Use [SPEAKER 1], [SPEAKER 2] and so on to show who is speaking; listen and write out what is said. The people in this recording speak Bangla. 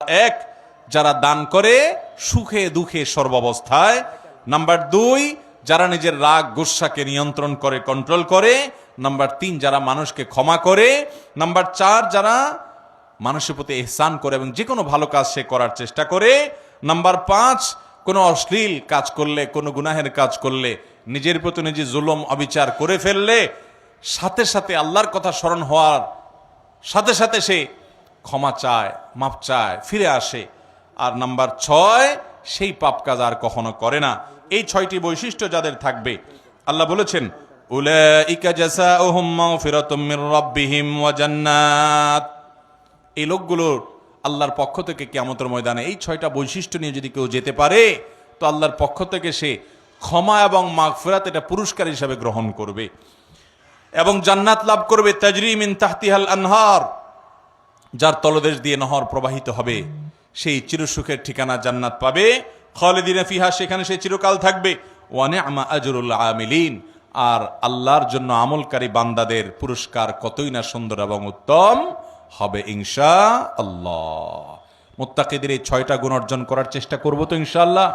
[SPEAKER 1] এক, যারা দান করে সুখে দুঃখে সর্বাবস্থায়। নাম্বার 2, যারা নিজের রাগ গুসাকে নিয়ন্ত্রণ করে, কন্ট্রোল করে। নাম্বার 3, যারা মানুষকে ক্ষমা করে। নাম্বার 4, যারা মানুষের প্রতি ইহসান করে এবং যে কোনো ভালো কাজ সে করার চেষ্টা করে। নাম্বার 5, কোনো অশ্লীল কাজ করলে, কোনো গুনাহের কাজ করলে, নিজের প্রতি নিজে জুলুম অবিচার করে ফেললে সাথে সাথে আল্লাহর কথা স্মরণ হওয়ার সাথে সাথে সে ক্ষমা চায়, মাপ চায়, ফিরে আসে। আর নাম্বার 6, সেই পাপ কাজ আর কখনো করে না। এই 6টি বৈশিষ্ট্য যাদের থাকবে, আল্লাহ বলেছেন উলাইকা জাযাউহুম মাগফিরাতুম মির রাব্বিহিম ওয়া জান্নাত। এই লোকগুলোর আল্লাহর পক্ষ থেকে কিয়ামতের ময়দানে এই 6টা বৈশিষ্ট্য নিয়ে যদি কেউ যেতে পারে, তো আল্লাহর পক্ষ থেকে সে ক্ষমা এবং মাগফিরাত এটা পুরস্কার হিসাবে গ্রহণ করবে এবং জান্নাত লাভ করবে। তাজরি মিন তাহতিহাল আনহার, যার তলদেশ দিয়ে নহর প্রবাহিত হবে, সেই চিরসুখের ঠিকানা জান্নাত পাবে। খালিদিনা ফিহা, সেখানে সে চিরকাল থাকবে। ওয়া নি'মা আজরুল আমিলিন, আর আল্লাহর জন্য আমলকারী বান্দাদের পুরস্কার কতই না সুন্দর এবং উত্তম হবে ইনশাআল্লাহ। মুত্তাকিদের এই 6টা গুণ অর্জন করার চেষ্টা করব তো ইনশাআল্লাহ।